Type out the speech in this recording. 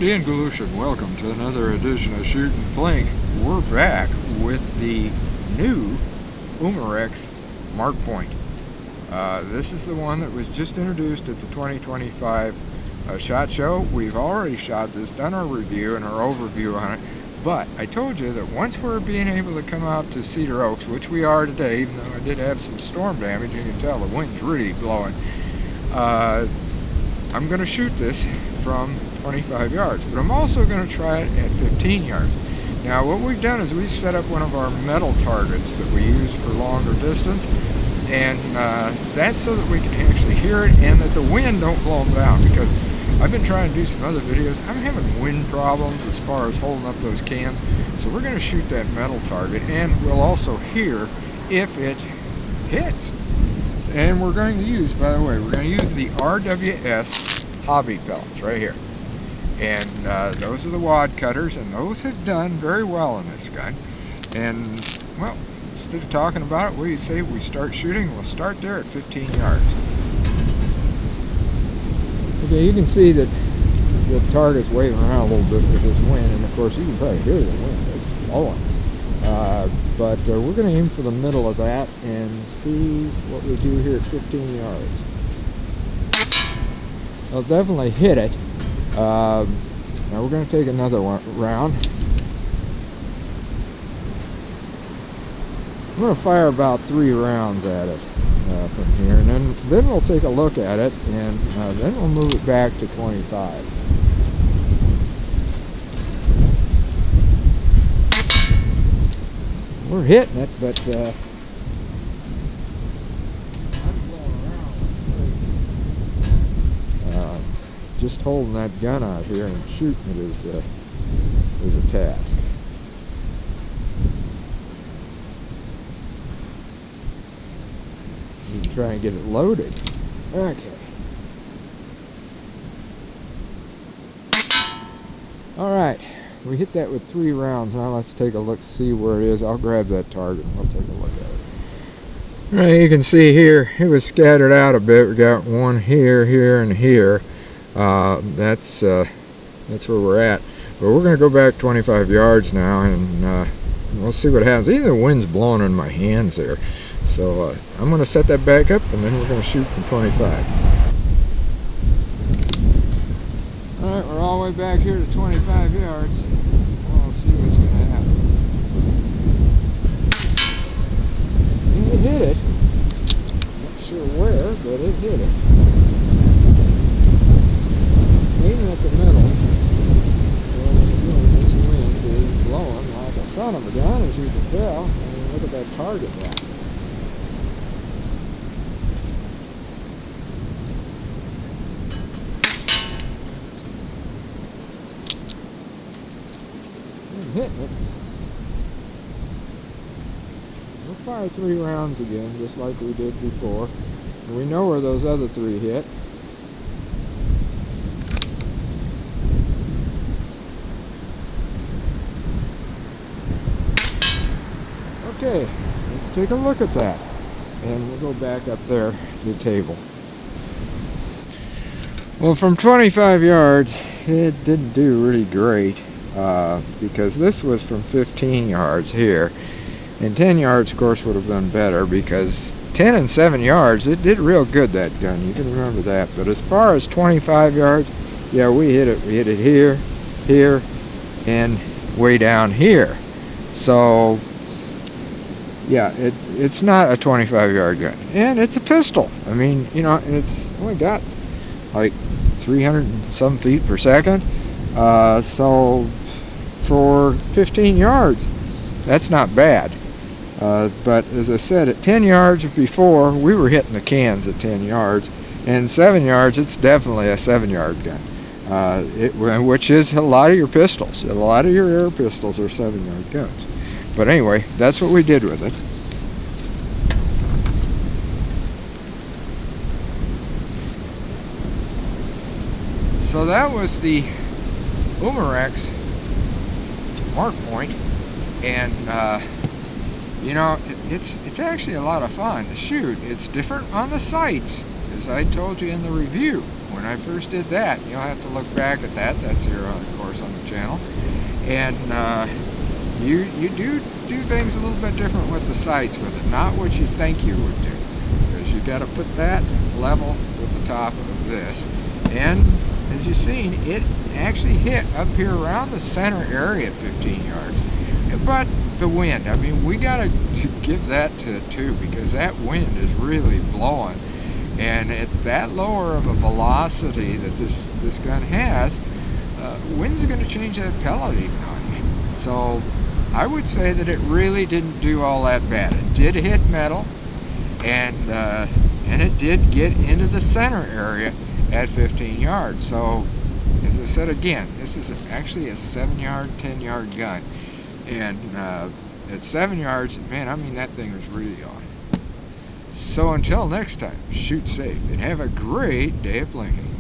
Dan Galushin. Welcome to another edition of Shooting Plink. We're back with the new Umarex Markpoint. This is the one that was just introduced at the 2025 SHOT Show. We've already shot this, done our review and our overview on it, but I told you that once we're being able to come out to Cedar Oaks, which we are today, even though I did have some storm damage, you can tell the wind's really blowing, I'm going to shoot this from 25 yards, but I'm also going to try it at 15 yards. Now what we've done is we've set up one of our metal targets that we use for longer distance, and that's so that we can actually hear it and that the wind don't blow them down, because I've been trying to do some other videos. I'm having wind problems as far as holding up those cans, so we're going to shoot that metal target and we'll also hear if it hits. And we're going to use, by the way, we're going to use the RWS hobby pellets right here. And those are the wad cutters, and those have done very well in this gun. And, well, instead of talking about it, what do you say we start shooting? We'll start there at 15 yards. Okay, you can see that the target's waving around a little bit with this wind, and of course you can probably hear the wind. It's blowing. But we're going to aim for the middle of that and see what we do here at 15 yards. I'll definitely hit it. Now we're going to take another round. I'm going to fire about 3 rounds at it from here, and then we'll take a look at it, and then we'll move it back to 25. We're hitting it, but I'm blowing around. Just holding that gun out here and shooting it is a task. You can try and get it loaded. Okay. All right. We hit that with 3 rounds. Now let's take a look, see where it is. I'll grab that target and we'll take a look at it. All right, you can see here it was scattered out a bit. We got one here, here, and here. That's where we're at. But we're going to go back 25 yards now, and we'll see what happens. Even the wind's blowing in my hands there. So I'm going to set that back up, and then we're going to shoot from 25. Alright, we're all the way back here to 25 yards. Well, let's see what's going to happen. It hit it. Not sure where, but it hit it. Aiming at the middle. And this wind is blowing like a son of a gun, as you can tell. And look at that target now. Hitting it. We'll fire 3 rounds again, just like we did before. And we know where those other 3 hit. Okay, let's take a look at that. And we'll go back up there to the table. Well, from 25 yards, it didn't do really great. Because this was from 15 yards here, and 10 yards of course would have been better, because 10 and 7 yards it did real good, that gun, you can remember that. But as far as 25 yards, yeah, we hit it here, here, and way down here. So yeah, it's not a 25-yard gun, and it's a pistol. I mean, you know, and it's only got like 300 and some feet per second. So for 15 yards, that's not bad. But as I said, at 10 yards before, we were hitting the cans at 10 yards, and 7 yards, it's definitely a 7-yard gun, which is a lot of your pistols. A lot of your air pistols are 7-yard guns. But anyway, that's what we did with it. So that was the Umarex Markpoint, and you know, it's actually a lot of fun to shoot. It's different on the sights. as I told you in the review when I first did that. You'll have to look back at that. That's here, of course, on the channel. And you do things a little bit different with the sights with it, not what you think you would do, because you got to put that level with the top of this. And as you've seen, it actually hit up here around the center area at 15 yards. But the wind, I mean, we got to give that to it too, because that wind is really blowing. And at that lower of a velocity that this gun has, wind's going to change that pellet even on you. So I would say that it really didn't do all that bad. It did hit metal, and it did get into the center area at 15 yards. So as I said again, this is actually a 7-yard, 10-yard gun. And at 7 yards, man, I mean, that thing was really on. So until next time, shoot safe and have a great day of plinking.